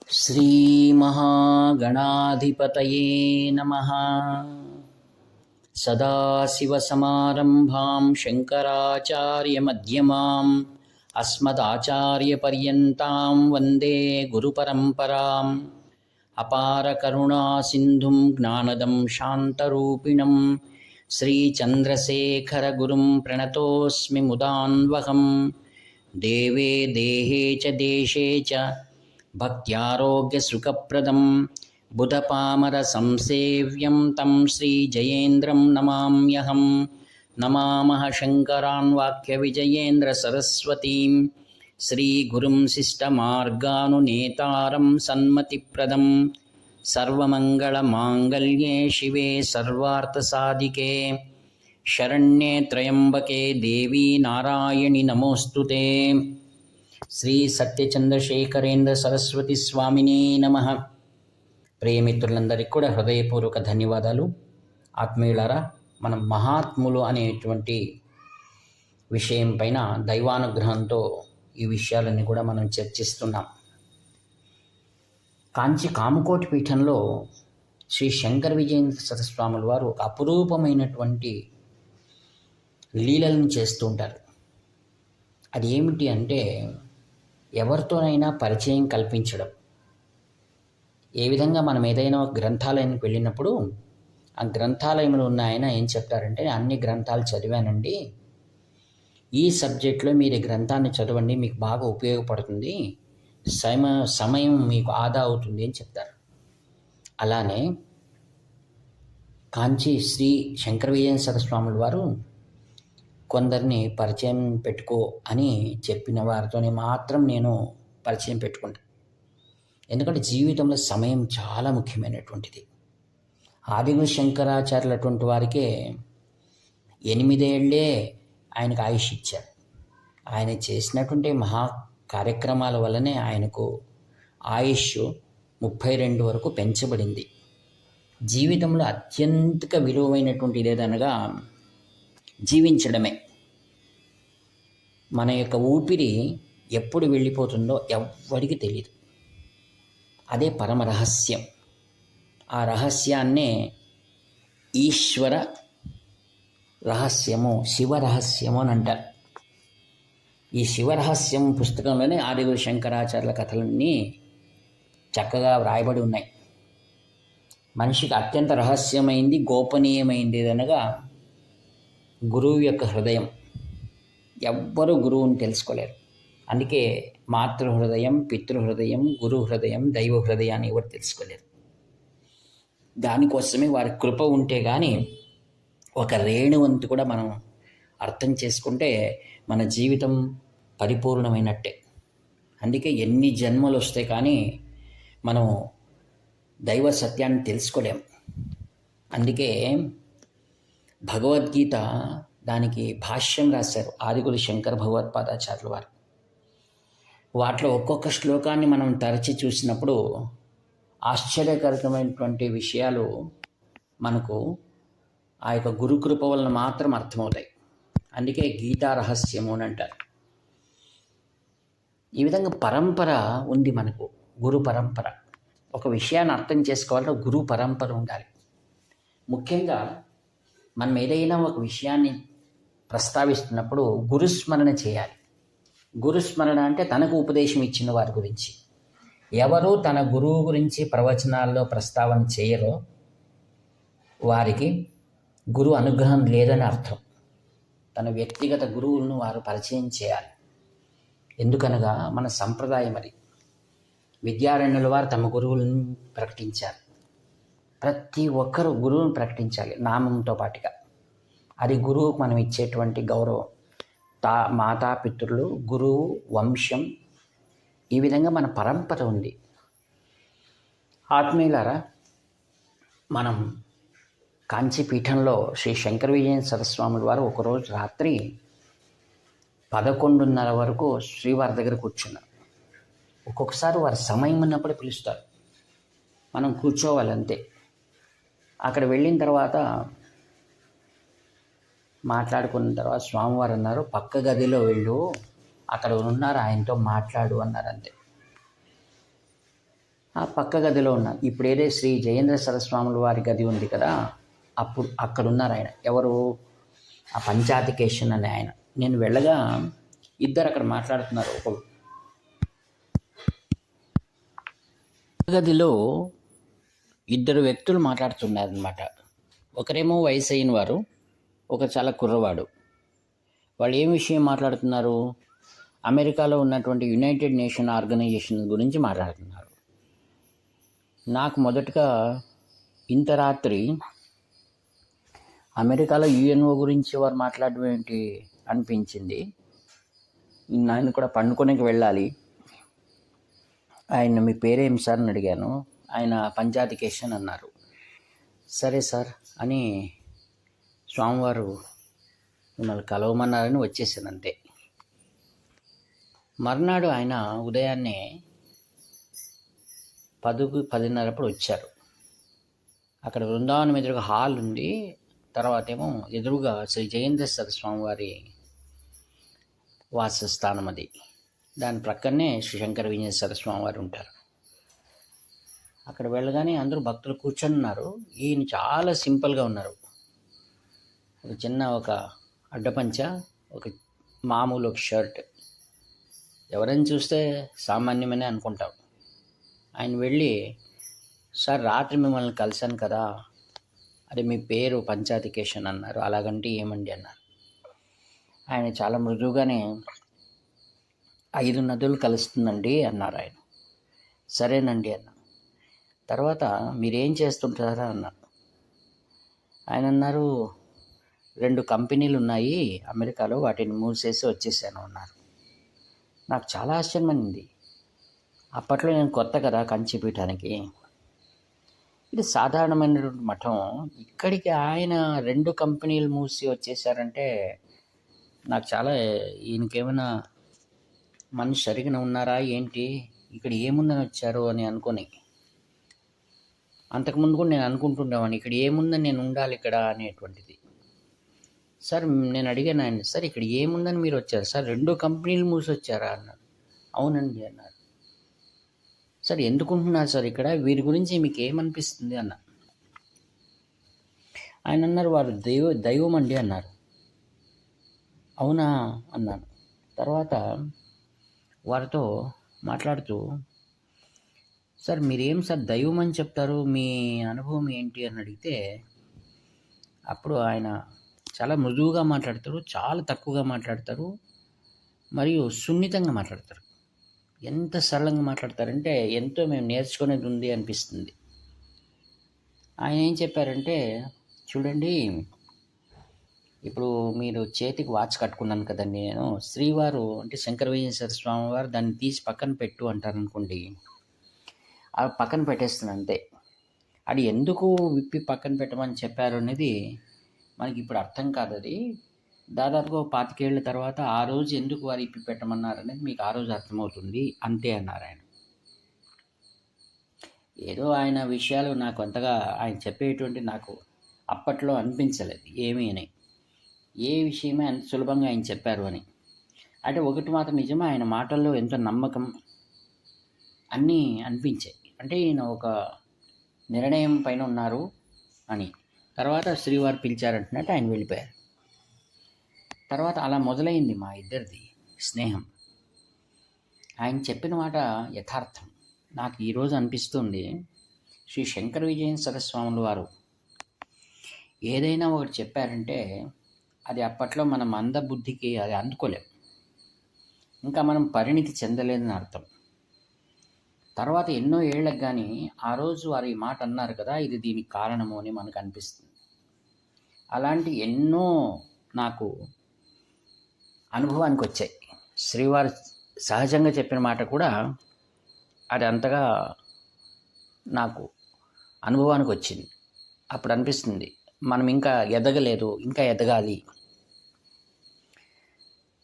श्रीमहागणाधिपतये नमः। सदाशिवसमारम्भां शङ्कराचार्यमध्यमाम् अस्मदाचार्यपर्यन्तां वन्दे गुरुपरम्पराम्। अपारकरुणासिन्धुं ज्ञानदं शान्तरूपिणं श्रीचन्द्रशेखरगुरुं प्रणतोऽस्मि मुदान्वहम्। देवे देहे च देशे च भक्त्यारोग्यसुखप्रदं बुधपामरसंसेव्यं तं श्रीजयेन्द्रं नमाम्यहं। नमामः शङ्करान् वाक्यविजयेन्द्रसरस्वतीं श्रीगुरुं शिष्टमार्गानुनेतारं सन्मतिप्रदं। सर्वमङ्गलमाङ्गल्ये शिवे सर्वार्थसाधिके शरण्ये त्र्यम्बके देवी नारायणि नमोऽस्तुते। శ్రీ సత్యచంద్రశేఖరేంద్ర సరస్వతి స్వామినే నమః. ప్రియమిత్రులందరికీ కూడా హృదయపూర్వక ధన్యవాదాలు. ఆత్మీయులారా, మనం మహాత్ములు అనేటువంటి విషయం పైన దైవానుగ్రహంతో ఈ విషయాలన్నీ కూడా మనం చర్చిస్తున్నాం. కాంచి కామకోటి పీఠంలో శ్రీ శంకర విజయేంద్ర సరస్వాముల వారు ఒక అపురూపమైనటువంటి లీలలను చేస్తూ ఉంటారు. అది ఏమిటి అంటే, ఎవరితోనైనా పరిచయం కల్పించడం. ఏ విధంగా మనం ఏదైనా గ్రంథాలయానికి వెళ్ళినప్పుడు ఆ గ్రంథాలయంలో ఉన్న ఆయన ఏం చెప్తారంటే, అన్ని గ్రంథాలు చదివానండి, ఈ సబ్జెక్ట్లో మీరు ఈ గ్రంథాన్ని చదవండి, మీకు బాగా ఉపయోగపడుతుంది, సమయం మీకు ఆదా అవుతుంది అని చెప్తారు. అలానే కాంచి శ్రీ శంకర విజయేంద్ర సరస్వాముల వారు కొందరిని పరిచయం పెట్టుకో అని చెప్పిన వారితోనే మాత్రం నేను పరిచయం పెట్టుకుంటాను. ఎందుకంటే జీవితంలో సమయం చాలా ముఖ్యమైనటువంటిది. ఆదిగురు శంకరాచార్యులు అటువంటి వారికే 8 ఏళ్లే ఆయనకు ఆయుష్ ఇచ్చారు. ఆయన చేసినటువంటి మహా కార్యక్రమాల వల్లనే ఆయనకు ఆయుష్ 32 వరకు పెంచబడింది. జీవితంలో అత్యంత విలువైనటువంటిది ఏదనగా జీవించడమే. మన యొక్క ఊపిరి ఎప్పుడు వెళ్ళిపోతుందో ఎవ్వడికి తెలియదు. అదే పరమ రహస్యం. ఆ రహస్యాన్నే ఈశ్వర రహస్యము, శివరహస్యము అని అంటారు. ఈ శివరహస్యం పుస్తకంలోనే ఆదిగురు శంకరాచార్యుల కథలన్నీ చక్కగా వ్రాయబడి ఉన్నాయి. మనిషికి అత్యంత రహస్యమైంది, గోపనీయమైంది ఏదనగా గురువు యొక్క హృదయం. ఎవ్వరూ గురువుని తెలుసుకోలేరు. అందుకే మాతృహృదయం, పితృహృదయం, గురు హృదయం, దైవ హృదయాన్ని ఎవరు తెలుసుకోలేరు. దానికోసమే వారి కృప ఉంటే కానీ ఒక రేణువంతు కూడా మనం అర్థం చేసుకుంటే మన జీవితం పరిపూర్ణమైనట్టే. అందుకే ఎన్ని జన్మలు వస్తే కానీ మనం దైవ సత్యాన్ని తెలుసుకోలేం. అందుకే భగవద్గీత దానికి భాష్యం రాశారు ఆదిగురు శంకర భగవత్పాదాచార్యుల వారు. వాటిలో ఒక్కొక్క శ్లోకాన్ని మనం తరచి చూసినప్పుడు ఆశ్చర్యకరమైనటువంటి విషయాలు మనకు ఆ యొక్క గురుకృప వలన మాత్రం అర్థమవుతాయి. అందుకే గీతా రహస్యము అని అంటారు. ఈ విధంగా పరంపర ఉంది మనకు, గురు పరంపర. ఒక విషయాన్ని అర్థం చేసుకోవాలంటే గురు పరంపర ఉండాలి. ముఖ్యంగా మనం ఏదైనా ఒక విషయాన్ని ప్రస్తావిస్తున్నప్పుడు గురుస్మరణ చేయాలి. గురుస్మరణ అంటే తనకు ఉపదేశం ఇచ్చిన వారి గురించి. ఎవరు తన గురువు గురించి ప్రవచనాల్లో ప్రస్తావన చేయరో వారికి గురు అనుగ్రహం లేదని అర్థం. తన వ్యక్తిగత గురువులను వారు పరిచయం చేయాలి. ఎందుకనగా మన సంప్రదాయం అది. విద్యారణ్యుల వారు తమ గురువులను ప్రకటించారు. ప్రతి ఒక్కరూ గురువును ప్రకటించాలి నామంతో పాటుగా. అది గురువుకు మనం ఇచ్చేటువంటి గౌరవం. మాతాపితృలు, గురువు, వంశం, ఈ విధంగా మన పరంపర ఉంది. ఆత్మీయులారా, మనం కాంచీపీఠంలో శ్రీ శంకర విజయేంద్ర సరస్వాముల వారు ఒకరోజు రాత్రి 11:30 వరకు శ్రీవారి దగ్గర కూర్చున్నారు. ఒక్కొక్కసారి వారి సమయం ఉన్నప్పుడు పిలుస్తారు, మనం కూర్చోవాలి అంతే. అక్కడ వెళ్ళిన తర్వాత మాట్లాడుకున్న తర్వాత స్వామివారు అన్నారు, పక్క గదిలో వెళ్ళు, అక్కడ ఉన్నారు, ఆయనతో మాట్లాడు అన్నారు. అంతే. ఆ పక్క గదిలో ఉన్న ఇప్పుడు ఏదే శ్రీ జయేంద్ర సరస్వాముల వారి గది ఉంది కదా, అప్పుడు అక్కడ ఉన్నారు ఆయన. ఎవరు? ఆ పంచాతికేషన్ అనే ఆయన. నేను వెళ్ళగా ఇద్దరు అక్కడ మాట్లాడుతున్నారు. ఒక గదిలో ఇద్దరు వ్యక్తులు మాట్లాడుతున్నారనమాట. ఒకరేమో వయసు అయిన వారు, ఒక చాలా కుర్రవాడు. వాళ్ళు ఏం విషయం మాట్లాడుతున్నారు? అమెరికాలో ఉన్నటువంటి యునైటెడ్ నేషన్ ఆర్గనైజేషన్ గురించి మాట్లాడుతున్నారు. నాకు మొదటగా ఇంత రాత్రి అమెరికాలో యుఎన్ఓ గురించి వారు మాట్లాడడం ఏంటి అనిపించింది. నేను కూడా పండుకోనికి వెళ్ళాలి. ఆయన మీ పేరేం సార్ అని అడిగాను. ఆయన పంచాతికేషన్ అన్నారు. సరే సార్ అని స్వామివారు మిమ్మల్ని కలవమన్నారని వచ్చేసాను అంతే. మర్నాడు ఆయన ఉదయాన్నే 10:30 వచ్చారు. అక్కడ బృందావనం ఎదురుగా హాల్ ఉంది. తర్వాత ఏమో ఎదురుగా శ్రీ జయేంద్ర సరస్వామి వారి వాసస్థానం అది. దాని ప్రక్కనే శ్రీ శంకర విజయేశ్వర స్వామి వారు ఉంటారు. అక్కడ వెళ్ళగానే అందరూ భక్తులు కూర్చొని ఉన్నారు. ఈయన చాలా సింపుల్గా ఉన్నారు. ఒక చిన్న ఒక అడ్డపంచ, ఒక మామూలు ఒక షర్ట్. ఎవరైనా చూస్తే సామాన్యమనే అనుకుంటాం. ఆయన వెళ్ళి, సార్ రాత్రి మిమ్మల్ని కలిశాను కదా, అదే మీ పేరు పంచాతికేషన్ అన్నారు. అలాగంటే ఏమండి అన్నారు. ఆయన చాలా మృదువుగానే 5 నదులు కలుస్తుందండి అన్నారు ఆయన. సరేనండి అన్న. తర్వాత మీరేం చేస్తుంటారా అన్నారు. ఆయన అన్నారు, 2 కంపెనీలు ఉన్నాయి అమెరికాలో, వాటిని మూసేసి వచ్చేసాను అన్నారు. నాకు చాలా ఆశ్చర్యమైంది. అప్పట్లో నేను కొత్త కదా కంచిపీఠానికి. ఇది సాధారణమైనటువంటి మఠం. ఇక్కడికి ఆయన 2 కంపెనీలు మూసి వచ్చేసారంటే నాకు చాలా, ఈయనకేమైనా మనిషి సరిగ్గా ఉన్నారా ఏంటి, ఇక్కడ ఏముందని వచ్చారు అని అనుకొని, అంతకుముందు కూడా నేను అనుకుంటుండేవాడిని ఇక్కడ ఏముందని నేను ఉండాలి ఇక్కడ అనేటువంటిది. సార్ నేను అడిగాను ఆయన, సార్ ఇక్కడ ఏముందని మీరు వచ్చారు సార్, 2 కంపెనీలు మూసి వచ్చారా అన్నారు. అవునండి అన్నారు. సార్ ఎందుకుంటున్నారు సార్ ఇక్కడ, వీరి గురించి మీకు ఏమనిపిస్తుంది అన్న. ఆయన అన్నారు, వారు దైవం అండి అన్నారు. అవునా అన్నాను. తర్వాత వారితో మాట్లాడుతూ, సార్ మీరేం సార్ దైవం అని చెప్తారు, మీ అనుభవం ఏంటి అని అడిగితే, అప్పుడు ఆయన చాలా మృదువుగా మాట్లాడతారు, చాలా తక్కువగా మాట్లాడతారు, మరియు సున్నితంగా మాట్లాడతారు. ఎంత సరళంగా మాట్లాడతారంటే ఎంతో మేము నేర్చుకునేది ఉంది అనిపిస్తుంది. ఆయన ఏం చెప్పారంటే, చూడండి ఇప్పుడు మీరు చేతికి వాచ్ కట్టుకున్నాను కదండి నేను, శ్రీవారు అంటే శంకర విజయేశ్వర స్వామి వారు దాన్ని తీసి పక్కన పెట్టు అంటారు అనుకోండి, ఆ పక్కన పెట్టేస్తున్నాను అంతే. అది ఎందుకు విప్పి పక్కన పెట్టమని చెప్పారు అనేది మనకి ఇప్పుడు అర్థం కాదు. అది దాదాపుగా 25 ఏళ్ళ తర్వాత ఆ రోజు ఎందుకు వారు ఇప్పి పెట్టమన్నారు అనేది మీకు ఆ రోజు అర్థమవుతుంది అంతే అన్నారు ఆయన. ఏదో ఆయన విషయాలు నాకు అంతగా ఆయన చెప్పేటువంటి నాకు అప్పట్లో అనిపించలేదు ఏమీ అని, ఏ విషయమే అంత సులభంగా ఆయన చెప్పారు అని. అంటే ఒకటి మాత్రం నిజమే, ఆయన మాటల్లో ఎంతో నమ్మకం అన్నీ అనిపించాయి. అంటే ఈయన ఒక నిర్ణయం పైన ఉన్నారు అని. తర్వాత శ్రీవారు పిలిచారంటున్నట్టు ఆయన వెళ్ళిపోయారు. తర్వాత అలా మొదలైంది మా ఇద్దరిది స్నేహం. ఆయన చెప్పిన మాట యథార్థం. నాకు ఈరోజు అనిపిస్తుంది, శ్రీ శంకర విజయేశ్వర స్వాముల వారు ఏదైనా ఒకటి చెప్పారంటే అది అప్పట్లో మన మందబుద్ధికి అది అందుకోలేం, ఇంకా మనం పరిణితి చెందలేదని అర్థం. తర్వాత ఎన్నో ఏళ్ళకి కానీ ఆ రోజు వారు ఈ మాట అన్నారు కదా, ఇది దీనికి కారణము అని మనకు అనిపిస్తుంది. అలాంటి ఎన్నో నాకు అనుభవానికి వచ్చాయి. శ్రీవారు సహజంగా చెప్పిన మాట కూడా అది అంతగా నాకు అనుభవానికి వచ్చింది. అప్పుడు అనిపిస్తుంది మనం ఇంకా ఎదగలేదు, ఇంకా ఎదగాలి.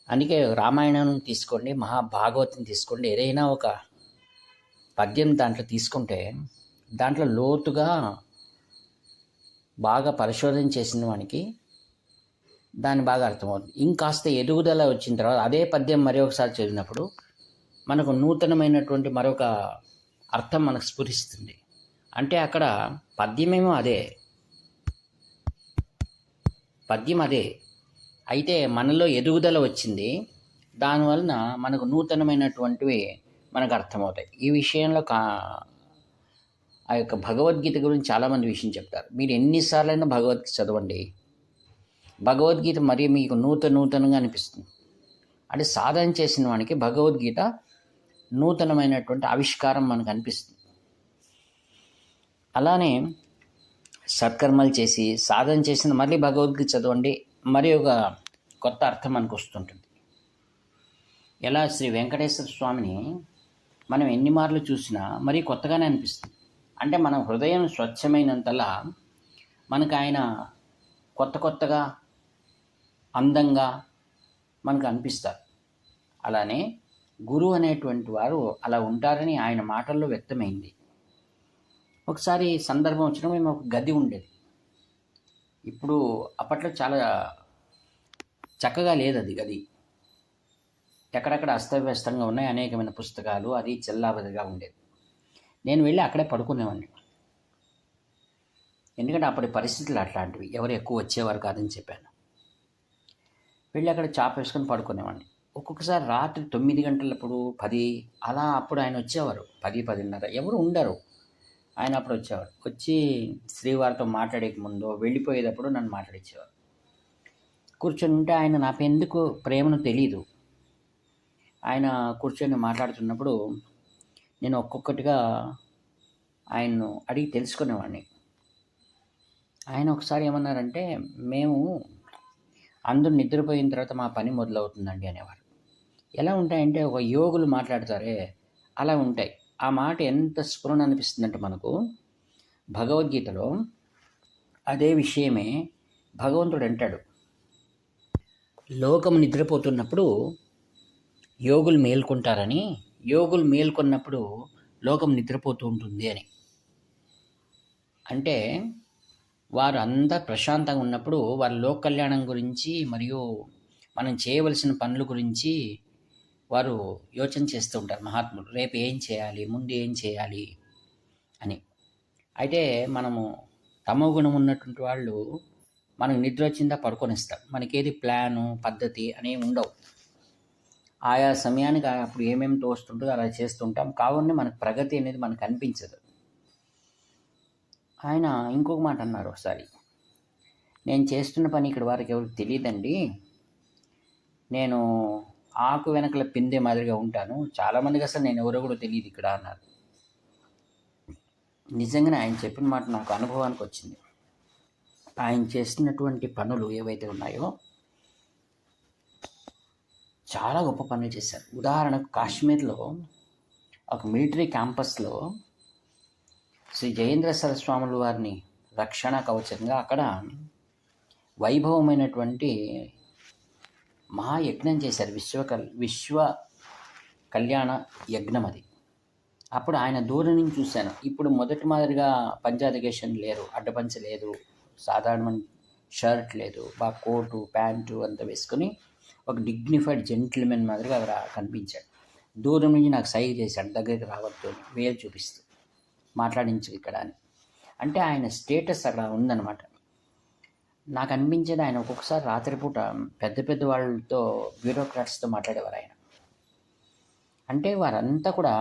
అందుకే రామాయణం తీసుకోండి, మహాభాగవతం తీసుకోండి, ఏదైనా ఒక పద్యం దాంట్లో తీసుకుంటే దాంట్లో లోతుగా బాగా పరిశోధన చేసిన వానికి దాన్ని బాగా అర్థమవుతుంది. ఇంకాస్త ఎదుగుదల వచ్చిన తర్వాత అదే పద్యం మరి ఒకసారి చదివినప్పుడు మనకు నూతనమైనటువంటి మరొక అర్థం మనకు స్ఫురిస్తుంది. అంటే అక్కడ పద్యమేమో అదే, పద్యం అదే, అయితే మనలో ఎదుగుదల వచ్చింది. దానివలన మనకు నూతనమైనటువంటివి మనకు అర్థమవుతాయి. ఈ విషయంలో ఆ యొక్క భగవద్గీత గురించి చాలామంది విషయం చెప్తారు. మీరు ఎన్నిసార్లైనా భగవద్గీత చదవండి, భగవద్గీత మరీ మీకు నూతనంగా అనిపిస్తుంది. అంటే సాధన చేసిన వానికి భగవద్గీత నూతనమైనటువంటి ఆవిష్కారం మనకు అనిపిస్తుంది. అలానే సత్కర్మలు చేసి సాధన చేసిన మళ్ళీ భగవద్గీత చదవండి, మరి ఒక కొత్త అర్థం మనకు వస్తుంటుంది. ఎలా శ్రీ వెంకటేశ్వర స్వామిని మనం ఎన్ని మార్లు చూసినా మరీ కొత్తగానే అనిపిస్తుంది. అంటే మన హృదయం స్వచ్ఛమైనంతలా మనకు ఆయన కొత్తగా అందంగా మనకు అనిపిస్తారు. అలానే గురువు అనేటువంటి వారు అలా ఉంటారని ఆయన మాటల్లో వ్యక్తమైంది. ఒకసారి సందర్భం వచ్చినప్పుడు మేము ఒక గది ఉండేది. ఇప్పుడు అప్పట్లో చాలా చక్కగా లేదు అది గది, ఎక్కడెక్కడ అస్తవ్యస్తంగా ఉన్నాయి, అనేకమైన పుస్తకాలు, అది చెల్లాబదిగా ఉండేది. నేను వెళ్ళి అక్కడే పడుకునేవాడిని, ఎందుకంటే అప్పటి పరిస్థితులు అట్లాంటివి, ఎవరు ఎక్కువ వచ్చేవారు కాదని చెప్పాను. వెళ్ళి అక్కడ చాప వేసుకొని పడుకునేవాడిని. ఒక్కొక్కసారి రాత్రి 9 గంటలప్పుడు 10 అలా అప్పుడు ఆయన వచ్చేవారు. 10-10:30 ఎవరు ఉండరు, ఆయన అప్పుడు వచ్చేవారు. వచ్చి శ్రీవారితో మాట్లాడేక ముందు వెళ్ళిపోయేటప్పుడు నన్ను మాట్లాడించేవారు. కూర్చొని ఉంటే ఆయన నాకు ఎందుకు ప్రేమను తెలీదు. ఆయన కూర్చొని మాట్లాడుతున్నప్పుడు నేను ఒక్కొక్కటిగా ఆయన్ను అడిగి తెలుసుకునేవాడిని. ఆయన ఒకసారి ఏమన్నారంటే, మేము అందరూ నిద్రపోయిన తర్వాత మా పని మొదలవుతుందండి అనేవారు. ఎలా ఉంటాయంటే ఒక యోగులు మాట్లాడతారే అలా ఉంటాయి. ఆ మాట ఎంత స్ఫురణ అనిపిస్తుందంటే మనకు భగవద్గీతలో అదే విషయమే భగవంతుడు అంటాడు, లోకం నిద్రపోతున్నప్పుడు యోగులు మేల్కొంటారని, యోగులు మేల్కొన్నప్పుడు లోకం నిద్రపోతూ ఉంటుంది అని. అంటే వారు అంతా ప్రశాంతంగా ఉన్నప్పుడు వారి లోక కళ్యాణం గురించి మరియు మనం చేయవలసిన పనుల గురించి వారు యోచన చేస్తూ ఉంటారు మహాత్ములు. రేపు ఏం చేయాలి, ముందు ఏం చేయాలి అని. అయితే మనము తమో గుణం ఉన్నటువంటి వాళ్ళు మనకు నిద్ర వచ్చిందా పడుకొనిస్తాం. మనకేది ప్లాను పద్ధతి అనేవి ఉండవు. ఆయా సమయానికి అప్పుడు ఏమేమి తోస్తుంటుందో అలా చేస్తుంటాం. కావున మనకు ప్రగతి అనేది మనకు అనిపించదు. ఆయన ఇంకొక మాట అన్నారు ఒకసారి, నేను చేస్తున్న పని ఇక్కడ వారికి ఎవరికి తెలియదండి, నేను ఆకు వెనకల పిందే మాదిరిగా ఉంటాను, చాలామందికి అసలు నేను ఎవరో కూడా తెలియదు ఇక్కడ అన్నారు. నిజంగానే ఆయన చెప్పిన మాట నాకు అనుభవానికి వచ్చింది. ఆయన చేస్తున్నటువంటి పనులు ఏవైతే ఉన్నాయో చాలా గొప్ప పనులు చేశారు. ఉదాహరణకు కాశ్మీర్లో ఒక మిలిటరీ క్యాంపస్లో శ్రీ జయేంద్ర సరస్వాముల వారిని రక్షణ కవచంగా అక్కడ వైభవమైనటువంటి మహాయజ్ఞం చేశారు. విశ్వ కళ్యాణ యజ్ఞం అది. అప్పుడు ఆయన దూరం నుంచి చూశాను. ఇప్పుడు మొదటి మాదిరిగా పంచాధికేషన్ లేరు, అడ్డపంచ లేదు, సాధారణ షర్ట్ లేదు, బాగా కోటు ప్యాంటు అంతా వేసుకొని ఒక డిగ్నిఫైడ్ జెంటిల్మెన్ మాదిరిగా అక్కడ కనిపించాడు. దూరం నుంచి నాకు సైగ చేశాడు, దగ్గరికి రావద్దు అని, వేలు చూపిస్తూ మాట్లాడించు ఇక్కడ అని. అంటే ఆయన స్టేటస్ అక్కడ ఉందన్నమాట. నాకు అనిపించేది ఆయన ఒక్కొక్కసారి రాత్రిపూట పెద్ద వాళ్ళతో బ్యూరోక్రాట్స్తో మాట్లాడేవారు ఆయన. అంటే వారంతా కూడా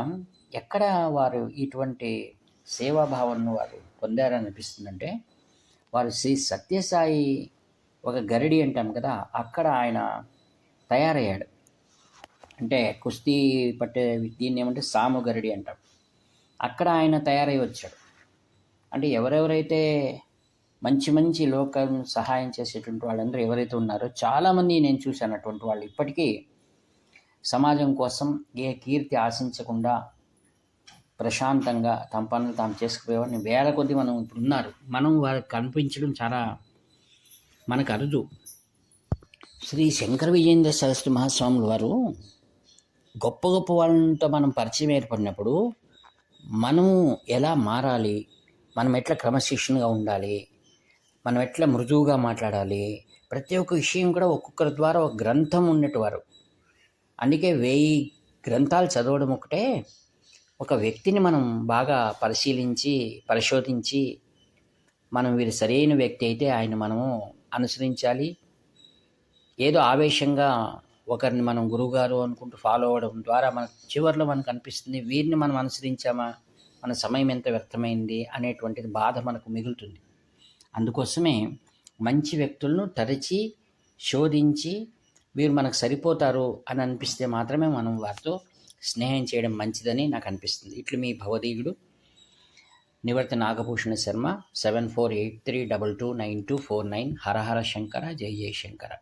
ఎక్కడ వారు ఇటువంటి సేవాభావాన్ని వారు పొందారనిపిస్తుందంటే, వారు శ్రీ సత్యసాయి ఒక గరిడి అంటాం కదా, అక్కడ ఆయన తయారయ్యాడు. అంటే కుస్తీ పట్టే దీన్ని ఏమంటే సాము గరిడి అంటాం. అక్కడ ఆయన తయారై వచ్చాడు. అంటే ఎవరెవరైతే మంచి లోకం సహాయం చేసేటువంటి వాళ్ళందరూ ఎవరైతే ఉన్నారో చాలామంది నేను చూశాను అటువంటి వాళ్ళు ఇప్పటికీ సమాజం కోసం ఏ కీర్తి ఆశించకుండా ప్రశాంతంగా తమ పనులు తాము చేసుకుపోయేవాడిని వేల కొద్ది మనం ఇప్పుడు ఉన్నారు. మనం వారికి కనిపించడం చాలా మనకు అరుదు. శ్రీ శంకర విజయేంద్ర సరస్వతి మహాస్వాములు వారు గొప్ప వాళ్ళతో మనం పరిచయం ఏర్పడినప్పుడు మనము ఎలా మారాలి, మనం ఎట్లా క్రమశిక్షణగా ఉండాలి, మనం ఎట్లా మృదువుగా మాట్లాడాలి, ప్రతి ఒక్క విషయం కూడా ఒక్కొక్కరి ద్వారా ఒక గ్రంథం ఉన్నట్టువారు. అందుకే 1000 గ్రంథాలు చదవడం ఒకటే ఒక వ్యక్తిని మనం బాగా పరిశోధించి మనం వీరు సరైన వ్యక్తి అయితే ఆయన మనము అనుసరించాలి. ఏదో ఆవేశంగా ఒకరిని మనం గురువుగారు అనుకుంటూ ఫాలో అవ్వడం ద్వారా చివరిలో మనకు అనిపిస్తుంది వీరిని మనం అనుసరించామా, మన సమయం ఎంత వ్యర్థమైంది అనేటువంటిది బాధ మనకు మిగులుతుంది. అందుకోసమే మంచి వ్యక్తులను తరచి శోధించి వీరు మనకు సరిపోతారు అని అనిపిస్తే మాత్రమే మనం వారితో స్నేహం చేయడం మంచిదని నాకు అనిపిస్తుంది. ఇట్లు మీ భవదీయుడు నివర్తి నాగభూషణ శర్మ 7483229249. హరహర శంకర, జై జయ శంకర.